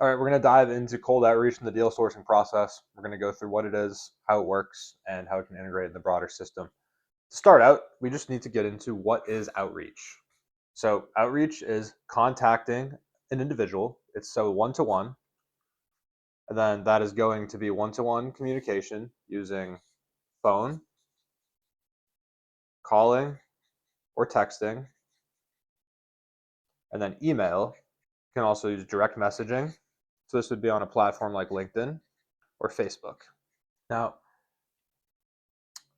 All right, we're going to dive into cold outreach and the deal sourcing process. We're going to go through what it is, how it works, and how it can integrate in the broader system. To start out, we just need to get into what is outreach. So outreach is contacting an individual. It's so one-to-one, and then that is going to be one-to-one communication using phone, calling, or texting, and then email. You can also use direct messaging. So this would be on a platform like LinkedIn or Facebook. Now,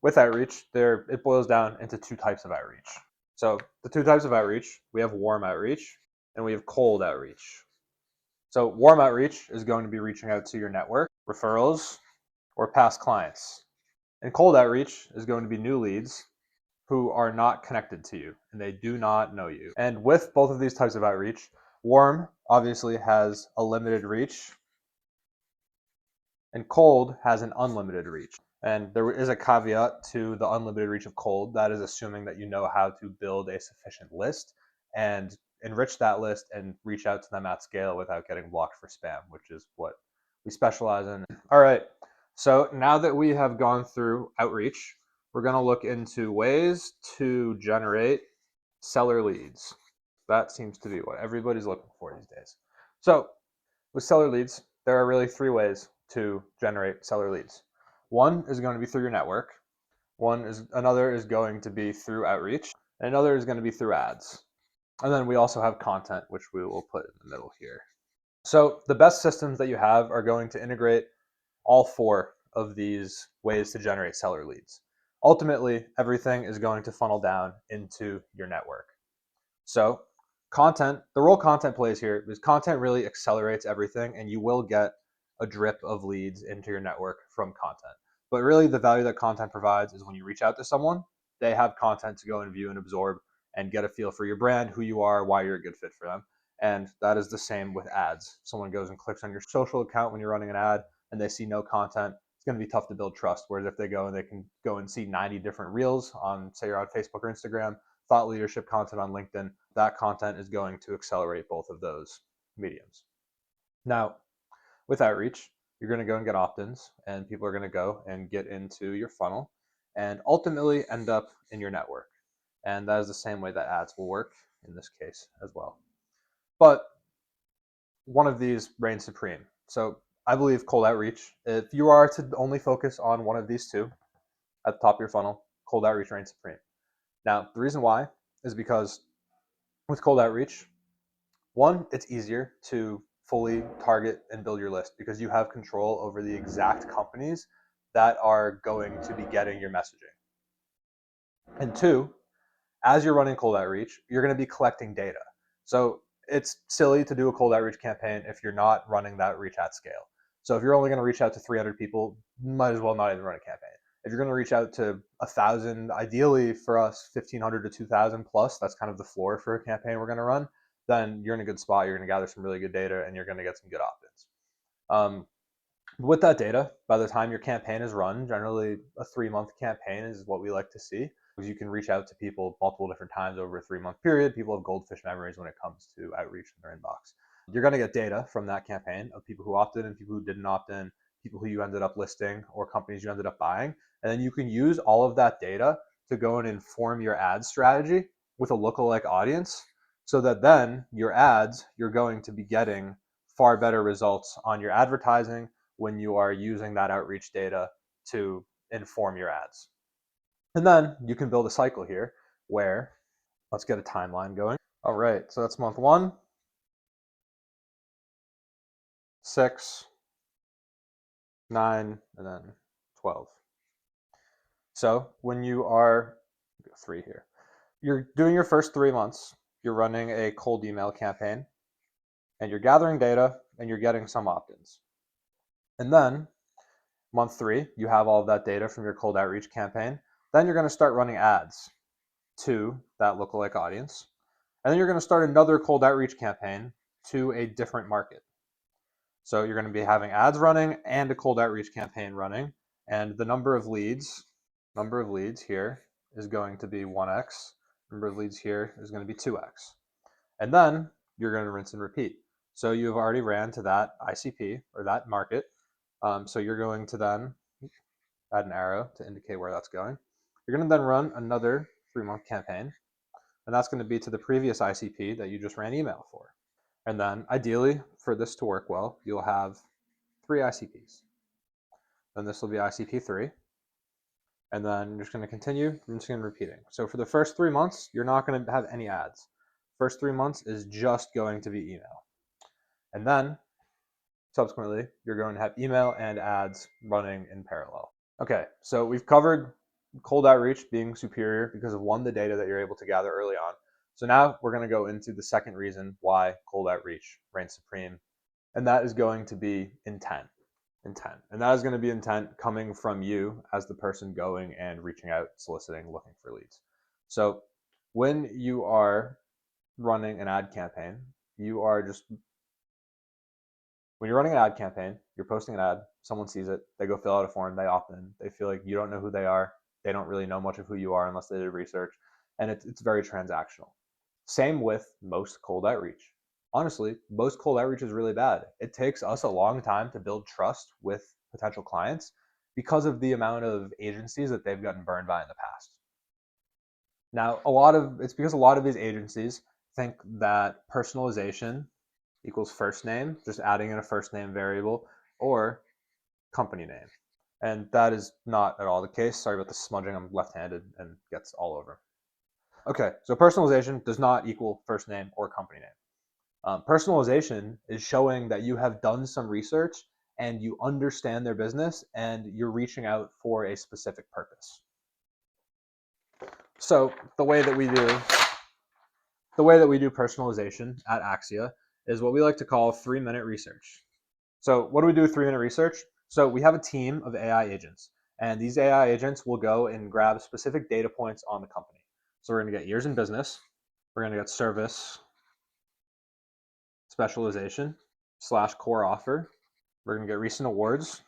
with outreach, it boils down into two types of outreach. So the two types of outreach, we have warm outreach and we have cold outreach. So warm outreach is going to be reaching out to your network, referrals, or past clients. And cold outreach is going to be new leads who are not connected to you and they do not know you. And with both of these types of outreach, warm obviously has a limited reach and cold has an unlimited reach. And there is a caveat to the unlimited reach of cold. That is assuming that you know how to build a sufficient list and enrich that list and reach out to them at scale without getting blocked for spam, which is what we specialize in. All right, so now that we have gone through outreach, we're going to look into ways to generate seller leads. That seems to be what everybody's looking for these days. So with seller leads, there are really three ways to generate seller leads. One is going to be through your network. Another is going to be through outreach, and another is going to be through ads. And then we also have content, which we will put in the middle here. So the best systems that you have are going to integrate all four of these ways to generate seller leads. Ultimately, everything is going to funnel down into your network. So the role content plays here is content really accelerates everything, and you will get a drip of leads into your network from content. But really the value that content provides is when you reach out to someone, they have content to go and view and absorb and get a feel for your brand, who you are, why you're a good fit for them. And that is the same with ads. Someone goes and clicks on your social account when you're running an ad and they see no content, it's going to be tough to build trust. Whereas if they go and they can go and see 90 different reels on, say you're on Facebook or Instagram, thought leadership content on LinkedIn, that content is going to accelerate both of those mediums. Now, with outreach, you're going to go and get opt-ins, and people are going to go and get into your funnel and ultimately end up in your network. And that is the same way that ads will work in this case as well. But one of these reigns supreme. So I believe cold outreach, if you are to only focus on one of these two at the top of your funnel, cold outreach reigns supreme. Now, the reason why is because with cold outreach, one, it's easier to fully target and build your list because you have control over the exact companies that are going to be getting your messaging. And two, as you're running cold outreach, you're going to be collecting data. So it's silly to do a cold outreach campaign if you're not running that reach at scale. So if you're only going to reach out to 300 people, might as well not even run a campaign. If you're going to reach out to 1,000, ideally for us, 1,500 to 2,000 plus, that's kind of the floor for a campaign we're going to run, then you're in a good spot. You're going to gather some really good data and you're going to get some good opt-ins. With that data, by the time your campaign is run, generally a 3-month campaign is what we like to see. Because you can reach out to people multiple different times over a 3-month period. People have goldfish memories when it comes to outreach in their inbox. You're going to get data from that campaign of people who opted in, people who didn't opt in, people who you ended up listing, or companies you ended up buying. And then you can use all of that data to go and inform your ad strategy with a lookalike audience so that then your ads, you're going to be getting far better results on your advertising when you are using that outreach data to inform your ads. And then you can build a cycle here where, let's get a timeline going. All right, so that's month 1, 6, 9, and then 12. So when you are, 3 here, you're doing your first 3 months, you're running a cold email campaign, and you're gathering data, and you're getting some opt-ins. And then month 3, you have all of that data from your cold outreach campaign. Then you're going to start running ads to that lookalike audience. And then you're going to start another cold outreach campaign to a different market. So you're going to be having ads running and a cold outreach campaign running. And the number of leads here is going to be 1x. Number of leads here is going to be 2x. And then you're going to rinse and repeat. So you've already ran to that ICP or that market. So you're going to then add an arrow to indicate where that's going. You're going to then run another 3-month campaign, and that's going to be to the previous ICP that you just ran email for. And then ideally, for this to work well, you'll have 3 ICPs. Then this will be ICP 3. And then you're just going to continue. I'm just going to repeating. So for the first 3 months, you're not going to have any ads. First 3 months is just going to be email. And then subsequently, you're going to have email and ads running in parallel. Okay, so we've covered cold outreach being superior because of one, the data that you're able to gather early on. So now we're going to go into the second reason why cold outreach reigns supreme, and that is going to be intent. And that is going to be intent coming from you as the person going and reaching out, soliciting, looking for leads. So when you are running an ad campaign, when you're running an ad campaign, you're posting an ad, someone sees it, they go fill out a form, they opt in, they feel like you don't know who they are, they don't really know much of who you are unless they did research, and it's very transactional. Same with most cold outreach. Honestly, most cold outreach is really bad. It takes us a long time to build trust with potential clients because of the amount of agencies that they've gotten burned by in the past. Now, it's because a lot of these agencies think that personalization equals first name, just adding in a first name variable, or company name. And that is not at all the case. Sorry about the smudging, I'm left-handed and gets all over. Okay, so personalization does not equal first name or company name. Personalization is showing that you have done some research and you understand their business and you're reaching out for a specific purpose. So the way that we do personalization at Axia is what we like to call 3-minute research. So what do we do with 3-minute research? So we have a team of AI agents, and these AI agents will go and grab specific data points on the company. So we're going to get years in business, we're going to get service, specialization, / core offer. We're going to get recent awards,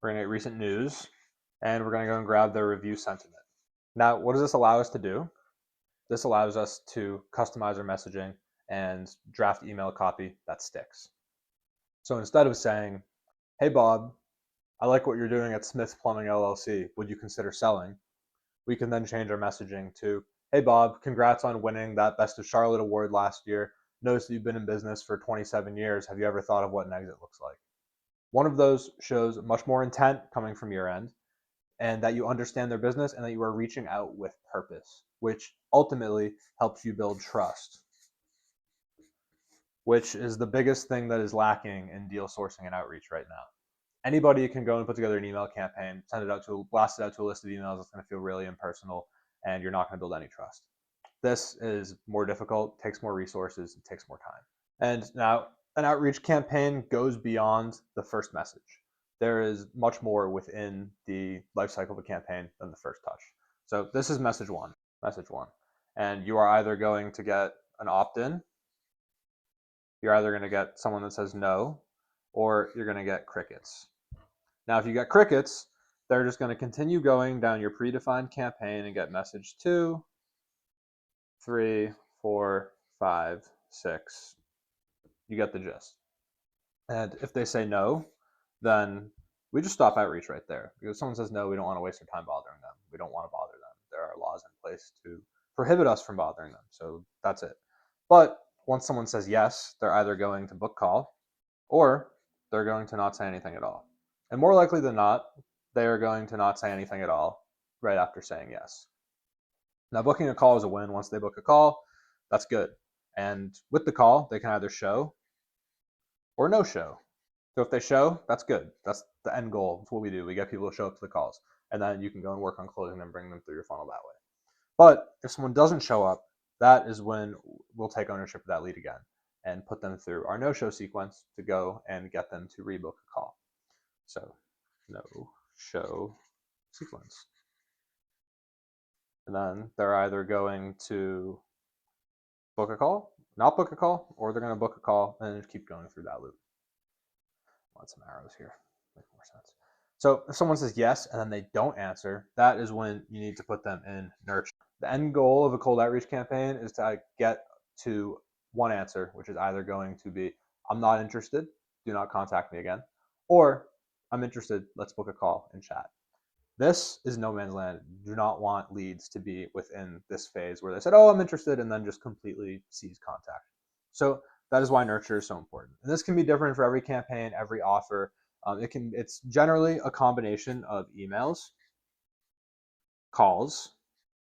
we're going to get recent news, and we're going to go and grab their review sentiment. Now, what does this allow us to do? This allows us to customize our messaging and draft email copy that sticks. So instead of saying, hey Bob, I like what you're doing at Smith's Plumbing LLC, would you consider selling? We can then change our messaging to, hey Bob, congrats on winning that Best of Charlotte award last year. Notice that you've been in business for 27 years. Have you ever thought of what an exit looks like? One of those shows much more intent coming from your end, and that you understand their business and that you are reaching out with purpose, which ultimately helps you build trust, which is the biggest thing that is lacking in deal sourcing and outreach right now. Anybody can go and put together an email campaign, blast it out to a list of emails. It's going to feel really impersonal, and you're not going to build any trust. This is more difficult, takes more resources, it takes more time. And now an outreach campaign goes beyond the first message. There is much more within the life cycle of a campaign than the first touch. So this is message one. And you are either going to get an opt-in, you're either going to get someone that says no, or you're going to get crickets. Now, if you get crickets, they're just going to continue going down your predefined campaign and get message 2, 3, 4, 5, 6. You get the gist. And if they say no, then we just stop outreach right there. Because if someone says no, we don't want to waste our time bothering them. We don't want to bother them. There are laws in place to prohibit us from bothering them. So that's it. But once someone says yes, they're either going to book call or they're going to not say anything at all. And more likely than not, they are going to not say anything at all right after saying yes. Now, booking a call is a win. Once they book a call, that's good. And with the call, they can either show or no show. So if they show, that's good. That's the end goal. That's what we do. We get people to show up to the calls. And then you can go and work on closing them, bring them through your funnel that way. But if someone doesn't show up, that is when we'll take ownership of that lead again and put them through our no-show sequence to go and get them to rebook a call. So no-show sequence. And then they're either going to book a call, not book a call, or they're going to book a call and just keep going through that loop. I want some arrows here. Make more sense. So if someone says yes and then they don't answer, that is when you need to put them in nurture. The end goal of a cold outreach campaign is to get to one answer, which is either going to be, I'm not interested, do not contact me again. Or I'm interested, let's book a call and chat. This is no man's land. Do not want leads to be within this phase where they said, oh, I'm interested, and then just completely cease contact. So that is why nurture is so important. And this can be different for every campaign, every offer. It's generally a combination of emails, calls,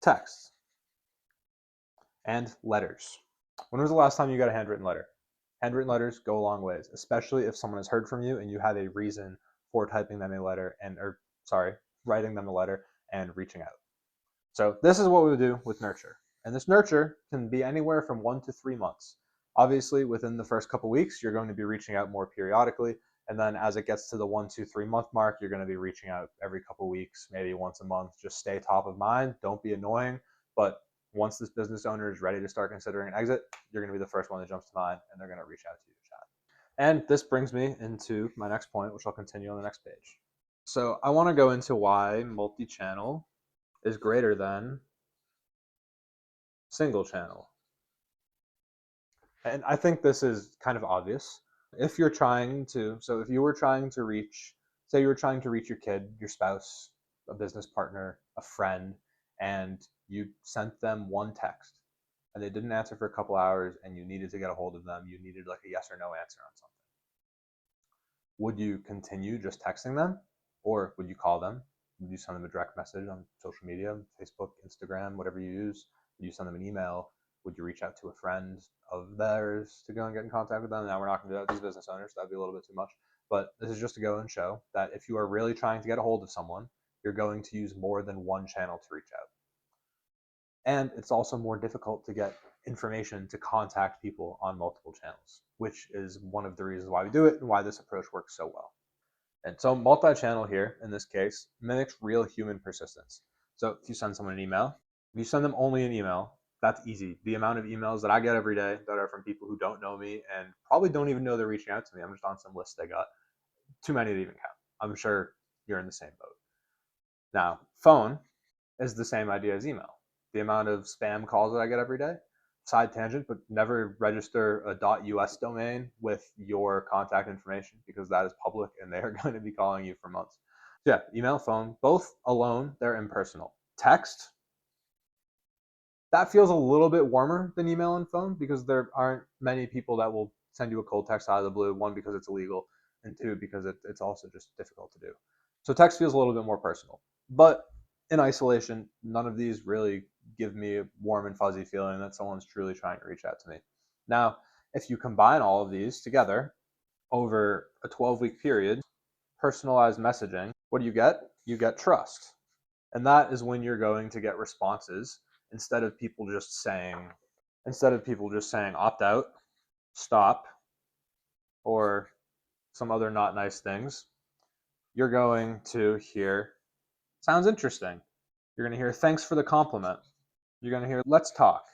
texts, and letters. When was the last time you got a handwritten letter? Handwritten letters go a long ways, especially if someone has heard from you and you have a reason for typing them a letter writing them a letter and reaching out. So this is what we would do with nurture. And this nurture can be anywhere from 1 to 3 months. Obviously, within the first couple weeks, you're going to be reaching out more periodically. And then as it gets to the 1, 2, 3 month mark, you're going to be reaching out every couple weeks, maybe once a month. Just stay top of mind. Don't be annoying. But once this business owner is ready to start considering an exit, you're going to be the first one that jumps to mind, and they're going to reach out to you to chat. And this brings me into my next point, which I'll continue on the next page. So I want to go into why multi-channel is greater than single channel. And I think this is kind of obvious. If you were trying to reach, say you were trying to reach your kid, your spouse, a business partner, a friend, and you sent them one text and they didn't answer for a couple hours and you needed to get a hold of them, you needed like a yes or no answer on something. Would you continue just texting them, or would you call them? Would you send them a direct message on social media, Facebook, Instagram, whatever you use? Would you send them an email? Would you reach out to a friend of theirs to go and get in contact with them? Now, we're not going to do that with these business owners. That'd be a little bit too much. But this is just to go and show that if you are really trying to get a hold of someone, you're going to use more than one channel to reach out. And it's also more difficult to get information to contact people on multiple channels, which is one of the reasons why we do it and why this approach works so well. And so multi-channel here, in this case, mimics real human persistence. So if you send someone an email, if you send them only an email, that's easy. The amount of emails that I get every day that are from people who don't know me and probably don't even know they're reaching out to me, I'm just on some list they got, too many to even count. I'm sure you're in the same boat. Now, phone is the same idea as email. The amount of spam calls that I get every day, side tangent, but never register a .us domain with your contact information because that is public and they are going to be calling you for months. Yeah, email, phone, both alone, they're impersonal. Text, that feels a little bit warmer than email and phone because there aren't many people that will send you a cold text out of the blue. One, because it's illegal, and two, because it's also just difficult to do. So text feels a little bit more personal. But in isolation, none of these really give me a warm and fuzzy feeling that someone's truly trying to reach out to me. Now, if you combine all of these together over a 12-week period, personalized messaging, what do you get? You get trust. And that is when you're going to get responses instead of people just saying opt out, stop, or some other not nice things. You're going to hear sounds interesting. You're going to hear thanks for the compliment. You're going to hear let's talk.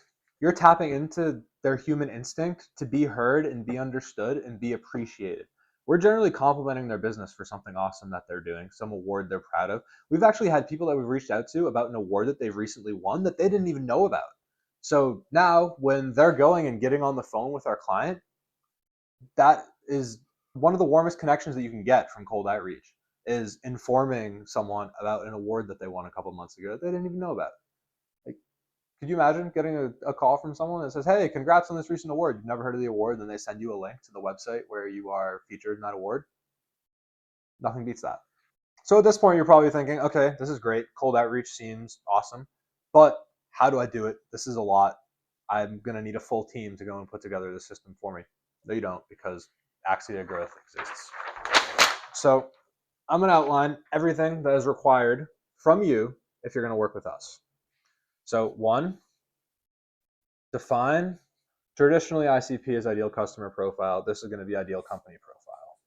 You're tapping into their human instinct to be heard and be understood and be appreciated. We're generally complimenting their business for something awesome that they're doing, some award they're proud of. We've actually had people that we've reached out to about an award that they've recently won that they didn't even know about. So now when they're going and getting on the phone with our client, that is one of the warmest connections that you can get from cold outreach is informing someone about an award that they won a couple months ago that they didn't even know about. Like, could you imagine getting a call from someone that says, hey, congrats on this recent award? You've never heard of the award, and then they send you a link to the website where you are featured in that award? Nothing beats that. So at this point, you're probably thinking, okay, this is great. Cold outreach seems awesome, but how do I do it? This is a lot. I'm going to need a full team to go and put together the system for me. No, you don't, because Axia Growth exists. So I'm going to outline everything that is required from you if you're going to work with us. So one, define. Traditionally, ICP is ideal customer profile. This is going to be ideal company profile.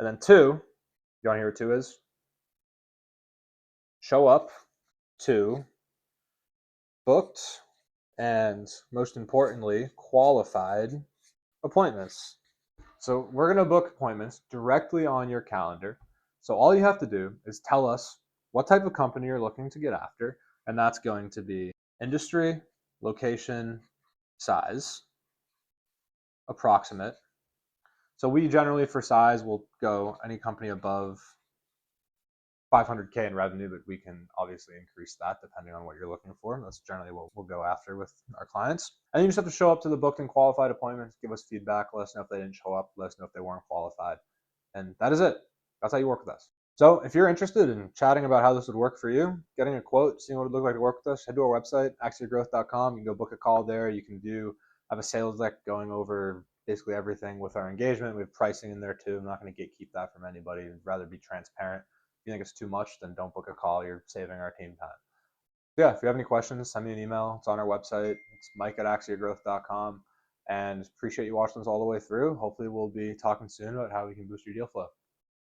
And then two, you want to hear what two is? Show up to booked and, most importantly, qualified appointments. So we're going to book appointments directly on your calendar. So all you have to do is tell us what type of company you're looking to get after, and that's going to be industry, location, size, approximate, So we generally, for size, will go any company above 500K in revenue, but we can obviously increase that depending on what you're looking for. That's generally what we'll go after with our clients. And you just have to show up to the booked and qualified appointments, give us feedback, let us know if they didn't show up, let us know if they weren't qualified. And that is it. That's how you work with us. So if you're interested in chatting about how this would work for you, getting a quote, seeing what it would look like to work with us, head to our website, axiagrowth.com. You can go book a call there. You can have a sales deck going over basically everything with our engagement. We have pricing in there too. I'm not going to gatekeep that from anybody. I'd rather be transparent. If you think it's too much, then don't book a call. You're saving our team time. Yeah, if you have any questions, send me an email. It's on our website. It's mike@axiagrowth.com. And appreciate you watching this all the way through. Hopefully we'll be talking soon about how we can boost your deal flow.